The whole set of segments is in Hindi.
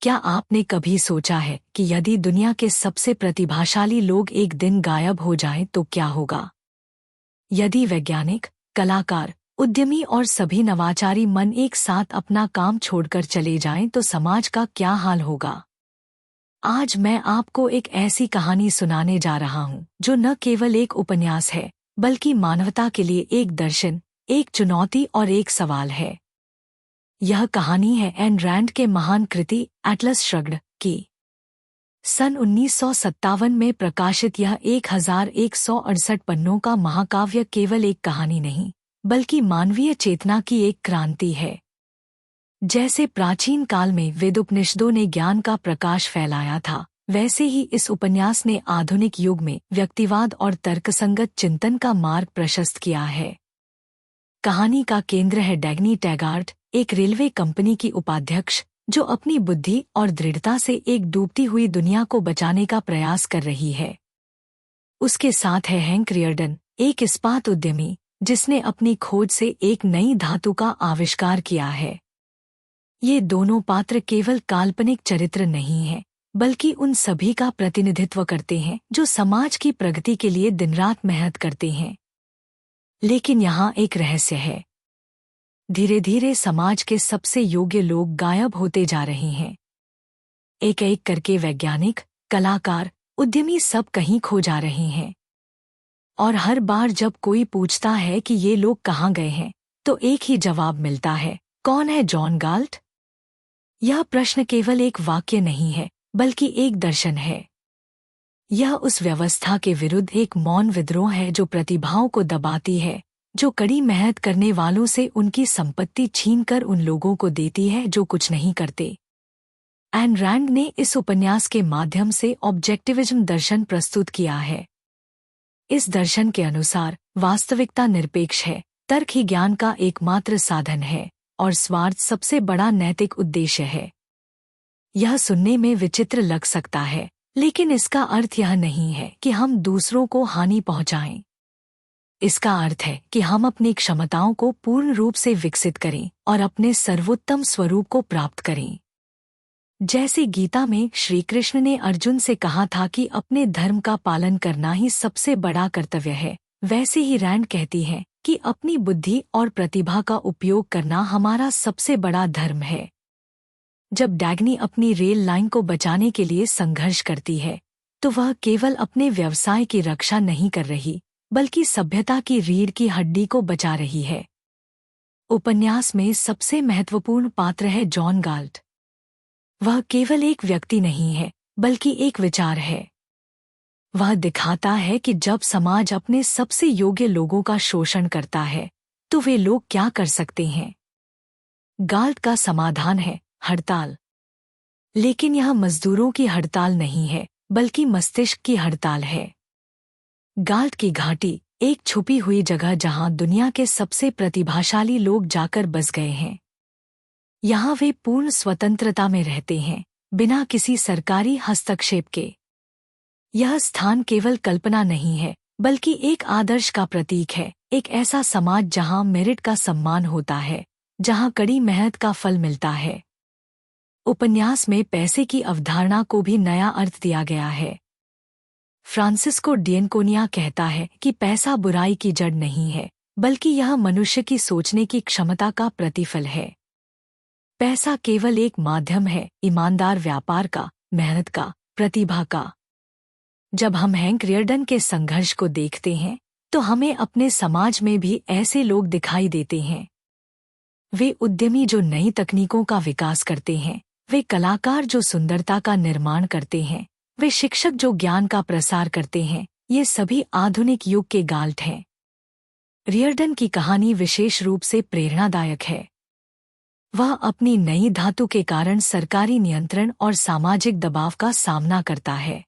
क्या आपने कभी सोचा है कि यदि दुनिया के सबसे प्रतिभाशाली लोग एक दिन गायब हो जाएं तो क्या होगा? यदि वैज्ञानिक, कलाकार, उद्यमी और सभी नवाचारी मन एक साथ अपना काम छोड़कर चले जाएं तो समाज का क्या हाल होगा? आज मैं आपको एक ऐसी कहानी सुनाने जा रहा हूं जो न केवल एक उपन्यास है, बल्कि मानवता के लिए एक दर्शन, एक चुनौती और एक सवाल है। यह कहानी है एन रैंड के महान कृति एटलस श्रग्ड की। सन 1957 में प्रकाशित यह 1168 पन्नों का महाकाव्य केवल एक कहानी नहीं, बल्कि मानवीय चेतना की एक क्रांति है। जैसे प्राचीन काल में वेदोपनिषदों ने ज्ञान का प्रकाश फैलाया था, वैसे ही इस उपन्यास ने आधुनिक युग में व्यक्तिवाद और तर्कसंगत चिंतन का मार्ग प्रशस्त किया है। कहानी का केंद्र है डैग्नी टैगार्ट, एक रेलवे कंपनी की उपाध्यक्ष जो अपनी बुद्धि और दृढ़ता से एक डूबती हुई दुनिया को बचाने का प्रयास कर रही है। उसके साथ है हैंक रियर्डन, एक इस्पात उद्यमी जिसने अपनी खोज से एक नई धातु का आविष्कार किया है। ये दोनों पात्र केवल काल्पनिक चरित्र नहीं हैं, बल्कि उन सभी का प्रतिनिधित्व करते हैं जो समाज की प्रगति के लिए दिन-रात मेहनत करते हैं। लेकिन यहाँ एक रहस्य है। धीरे धीरे समाज के सबसे योग्य लोग गायब होते जा रहे हैं। एक एक करके वैज्ञानिक, कलाकार, उद्यमी सब कहीं खो जा रहे हैं। और हर बार जब कोई पूछता है कि ये लोग कहाँ गए हैं, तो एक ही जवाब मिलता है, कौन है जॉन गाल्ट? यह प्रश्न केवल एक वाक्य नहीं है, बल्कि एक दर्शन है। यह उस व्यवस्था के विरुद्ध एक मौन विद्रोह है जो प्रतिभाओं को दबाती है, जो कड़ी मेहनत करने वालों से उनकी संपत्ति छीनकर उन लोगों को देती है जो कुछ नहीं करते। एन रैंड ने इस उपन्यास के माध्यम से ऑब्जेक्टिविज्म दर्शन प्रस्तुत किया है। इस दर्शन के अनुसार वास्तविकता निरपेक्ष है, तर्क ही ज्ञान का एकमात्र साधन है, और स्वार्थ सबसे बड़ा नैतिक उद्देश्य है। यह सुनने में विचित्र लग सकता है, लेकिन इसका अर्थ यह नहीं है कि हम दूसरों को हानि पहुंचाएं। इसका अर्थ है कि हम अपनी क्षमताओं को पूर्ण रूप से विकसित करें और अपने सर्वोत्तम स्वरूप को प्राप्त करें। जैसे गीता में श्री कृष्ण ने अर्जुन से कहा था कि अपने धर्म का पालन करना ही सबसे बड़ा कर्तव्य है, वैसे ही रैंड कहती है कि अपनी बुद्धि और प्रतिभा का उपयोग करना हमारा सबसे बड़ा धर्म है। जब डैग्नी अपनी रेल लाइन को बचाने के लिए संघर्ष करती है, तो वह केवल अपने व्यवसाय की रक्षा नहीं कर रही, बल्कि सभ्यता की रीढ़ की हड्डी को बचा रही है। उपन्यास में सबसे महत्वपूर्ण पात्र है जॉन गाल्ट। वह केवल एक व्यक्ति नहीं है, बल्कि एक विचार है। वह दिखाता है कि जब समाज अपने सबसे योग्य लोगों का शोषण करता है, तो वे लोग क्या कर सकते हैं। गाल्ट का समाधान है हड़ताल। लेकिन यह मजदूरों की हड़ताल नहीं है, बल्कि मस्तिष्क की हड़ताल है। गाल्ट की घाटी, एक छुपी हुई जगह जहां दुनिया के सबसे प्रतिभाशाली लोग जाकर बस गए हैं। यहाँ वे पूर्ण स्वतंत्रता में रहते हैं, बिना किसी सरकारी हस्तक्षेप के। यह स्थान केवल कल्पना नहीं है, बल्कि एक आदर्श का प्रतीक है, एक ऐसा समाज जहां मेरिट का सम्मान होता है, जहां कड़ी मेहनत का फल मिलता है। उपन्यास में पैसे की अवधारणा को भी नया अर्थ दिया गया है। फ्रांसिस्को डिएनकोनिया कहता है कि पैसा बुराई की जड़ नहीं है, बल्कि यह मनुष्य की सोचने की क्षमता का प्रतिफल है। पैसा केवल एक माध्यम है, ईमानदार व्यापार का, मेहनत का, प्रतिभा का। जब हम हैंक रियर्डन के संघर्ष को देखते हैं, तो हमें अपने समाज में भी ऐसे लोग दिखाई देते हैं। वे उद्यमी जो नई तकनीकों का विकास करते हैं, वे कलाकार जो सुंदरता का निर्माण करते हैं, वे शिक्षक जो ज्ञान का प्रसार करते हैं, ये सभी आधुनिक युग के गाल्ट हैं। रियर्डन की कहानी विशेष रूप से प्रेरणादायक है। वह अपनी नई धातु के कारण सरकारी नियंत्रण और सामाजिक दबाव का सामना करता है,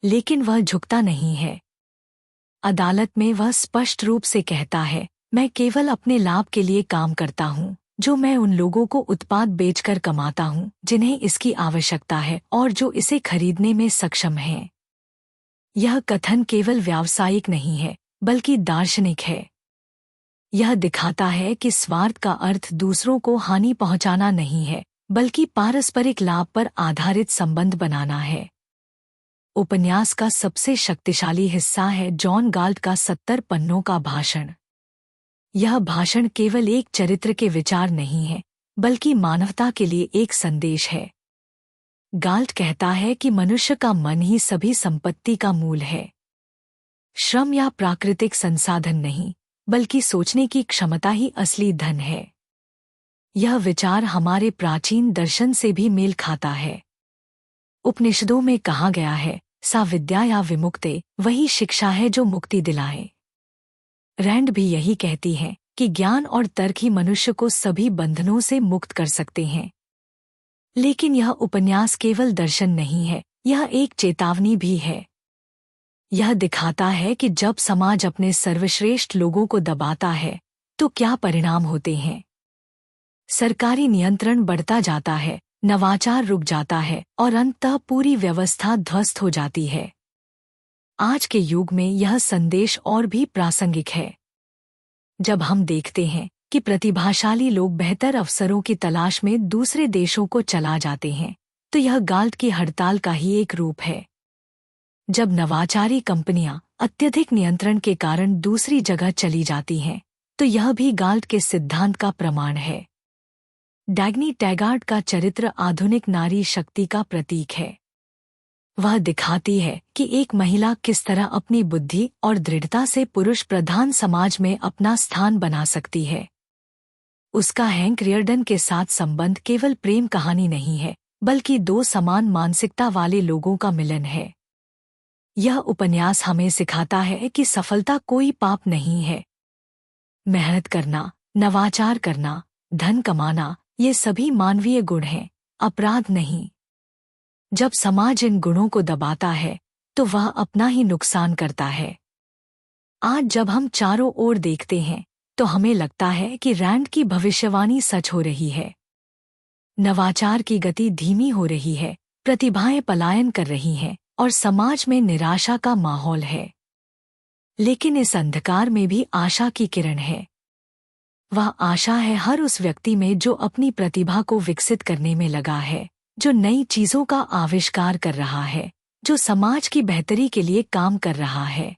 लेकिन वह झुकता नहीं है। अदालत में वह स्पष्ट रूप से कहता है, मैं केवल अपने लाभ के लिए काम करता हूँ, जो मैं उन लोगों को उत्पाद बेचकर कमाता हूँ जिन्हें इसकी आवश्यकता है और जो इसे खरीदने में सक्षम हैं। यह कथन केवल व्यावसायिक नहीं है, बल्कि दार्शनिक है। यह दिखाता है कि स्वार्थ का अर्थ दूसरों को हानि पहुंचाना नहीं है, बल्कि पारस्परिक लाभ पर आधारित संबंध बनाना है। उपन्यास का सबसे शक्तिशाली हिस्सा है जॉन गाल्ट का 70 पन्नों का भाषण। यह भाषण केवल एक चरित्र के विचार नहीं है, बल्कि मानवता के लिए एक संदेश है। गाल्ट कहता है कि मनुष्य का मन ही सभी संपत्ति का मूल है। श्रम या प्राकृतिक संसाधन नहीं, बल्कि सोचने की क्षमता ही असली धन है। यह विचार हमारे प्राचीन दर्शन से भी मेल खाता है। उपनिषदों में कहा गया है, सा विद्या या विमुक्ते, वही शिक्षा है जो मुक्ति दिलाए। रैंड भी यही कहती है कि ज्ञान और तर्क ही मनुष्य को सभी बंधनों से मुक्त कर सकते हैं। लेकिन यह उपन्यास केवल दर्शन नहीं है, यह एक चेतावनी भी है। यह दिखाता है कि जब समाज अपने सर्वश्रेष्ठ लोगों को दबाता है तो क्या परिणाम होते हैं। सरकारी नियंत्रण बढ़ता जाता है, नवाचार रुक जाता है और अंततः पूरी व्यवस्था ध्वस्त हो जाती है। आज के युग में यह संदेश और भी प्रासंगिक है। जब हम देखते हैं कि प्रतिभाशाली लोग बेहतर अवसरों की तलाश में दूसरे देशों को चला जाते हैं, तो यह गाल्ट की हड़ताल का ही एक रूप है। जब नवाचारी कंपनियां अत्यधिक नियंत्रण के कारण दूसरी जगह चली जाती हैं, तो यह भी गाल्ट के सिद्धांत का प्रमाण है। डैग्नी टैगार्ड का चरित्र आधुनिक नारी शक्ति का प्रतीक है। वह दिखाती है कि एक महिला किस तरह अपनी बुद्धि और दृढ़ता से पुरुष प्रधान समाज में अपना स्थान बना सकती है। उसका हैंक रियर्डन के साथ संबंध केवल प्रेम कहानी नहीं है, बल्कि दो समान मानसिकता वाले लोगों का मिलन है। यह उपन्यास हमें सिखाता है कि सफलता कोई पाप नहीं है। मेहनत करना, नवाचार करना, धन कमाना, ये सभी मानवीय गुण हैं, अपराध नहीं। जब समाज इन गुणों को दबाता है तो वह अपना ही नुकसान करता है। आज जब हम चारों ओर देखते हैं तो हमें लगता है कि रैंड की भविष्यवाणी सच हो रही है। नवाचार की गति धीमी हो रही है, प्रतिभाएं पलायन कर रही हैं और समाज में निराशा का माहौल है। लेकिन इस अंधकार में भी आशा की किरण है। वह आशा है हर उस व्यक्ति में जो अपनी प्रतिभा को विकसित करने में लगा है, जो नई चीजों का आविष्कार कर रहा है, जो समाज की बेहतरी के लिए काम कर रहा है।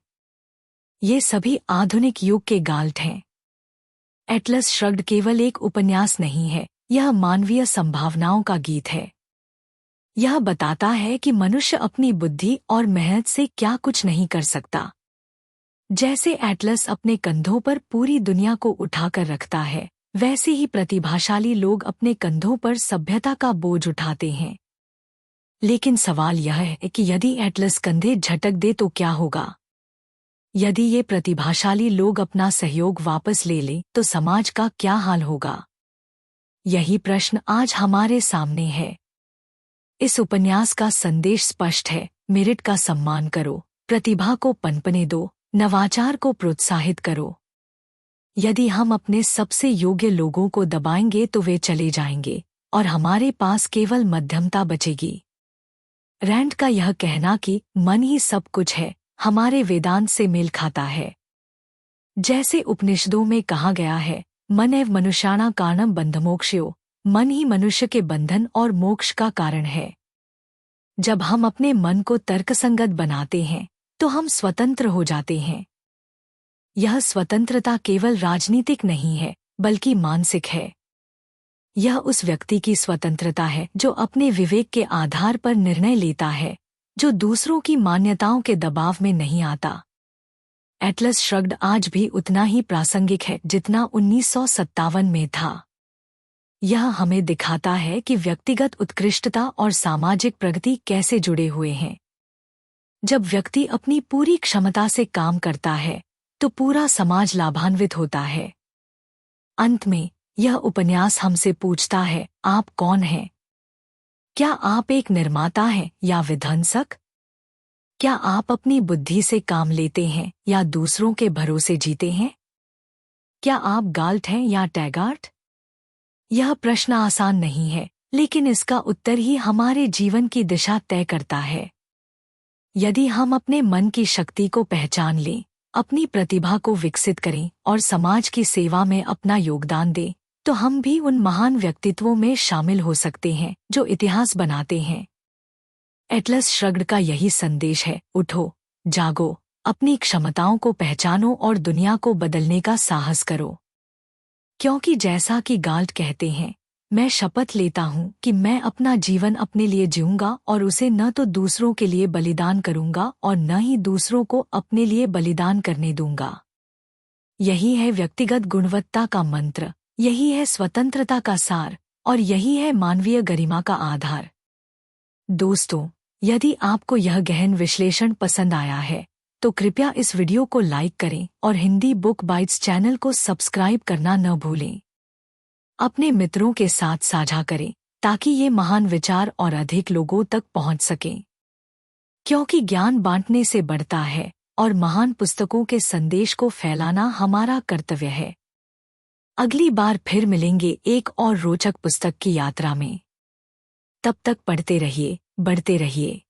ये सभी आधुनिक युग के गाल्ट हैं। एटलस श्रग्ड केवल एक उपन्यास नहीं है, यह मानवीय संभावनाओं का गीत है। यह बताता है कि मनुष्य अपनी बुद्धि और मेहनत से क्या कुछ नहीं कर सकता। जैसे एटलस अपने कंधों पर पूरी दुनिया को उठाकर रखता है, वैसे ही प्रतिभाशाली लोग अपने कंधों पर सभ्यता का बोझ उठाते हैं। लेकिन सवाल यह है कि यदि एटलस कंधे झटक दे तो क्या होगा? यदि ये प्रतिभाशाली लोग अपना सहयोग वापस ले लें तो समाज का क्या हाल होगा? यही प्रश्न आज हमारे सामने है। इस उपन्यास का संदेश स्पष्ट है, मेरिट का सम्मान करो, प्रतिभा को पनपने दो, नवाचार को प्रोत्साहित करो। यदि हम अपने सबसे योग्य लोगों को दबाएंगे तो वे चले जाएंगे और हमारे पास केवल मध्यमता बचेगी। रैंड का यह कहना कि मन ही सब कुछ है, हमारे वेदांत से मेल खाता है। जैसे उपनिषदों में कहा गया है, मन एव मनुष्याणां कारणं बन्धमोक्षयो, मन ही मनुष्य के बंधन और मोक्ष का कारण है। जब हम अपने मन को तर्कसंगत बनाते हैं तो हम स्वतंत्र हो जाते हैं। यह स्वतंत्रता केवल राजनीतिक नहीं है, बल्कि मानसिक है। यह उस व्यक्ति की स्वतंत्रता है जो अपने विवेक के आधार पर निर्णय लेता है, जो दूसरों की मान्यताओं के दबाव में नहीं आता। एटलस श्रग्ड आज भी उतना ही प्रासंगिक है जितना 1957 में था। यह हमें दिखाता है कि व्यक्तिगत उत्कृष्टता और सामाजिक प्रगति कैसे जुड़े हुए हैं। जब व्यक्ति अपनी पूरी क्षमता से काम करता है तो पूरा समाज लाभान्वित होता है। अंत में यह उपन्यास हमसे पूछता है, आप कौन हैं? क्या आप एक निर्माता हैं या विध्वंसक? क्या आप अपनी बुद्धि से काम लेते हैं या दूसरों के भरोसे जीते हैं? क्या आप गाल्ट हैं या टैगार्ड? यह प्रश्न आसान नहीं है, लेकिन इसका उत्तर ही हमारे जीवन की दिशा तय करता है। यदि हम अपने मन की शक्ति को पहचान लें, अपनी प्रतिभा को विकसित करें और समाज की सेवा में अपना योगदान दें, तो हम भी उन महान व्यक्तित्वों में शामिल हो सकते हैं जो इतिहास बनाते हैं। एटलस श्रग्ड का यही संदेश है, उठो, जागो, अपनी क्षमताओं को पहचानो और दुनिया को बदलने का साहस करो। क्योंकि जैसा कि गाल्ट कहते हैं, मैं शपथ लेता हूँ कि मैं अपना जीवन अपने लिए जीऊंगा और उसे न तो दूसरों के लिए बलिदान करूंगा और न ही दूसरों को अपने लिए बलिदान करने दूंगा। यही है व्यक्तिगत गुणवत्ता का मंत्र, यही है स्वतंत्रता का सार और यही है मानवीय गरिमा का आधार। दोस्तों, यदि आपको यह गहन विश्लेषण पसंद आया है तो कृपया इस वीडियो को लाइक करें और हिंदी बुक बाइट्स चैनल को सब्सक्राइब करना न भूलें। अपने मित्रों के साथ साझा करें ताकि ये महान विचार और अधिक लोगों तक पहुंच सकें। क्योंकि ज्ञान बांटने से बढ़ता है और महान पुस्तकों के संदेश को फैलाना हमारा कर्तव्य है। अगली बार फिर मिलेंगे एक और रोचक पुस्तक की यात्रा में। तब तक पढ़ते रहिए, बढ़ते रहिए।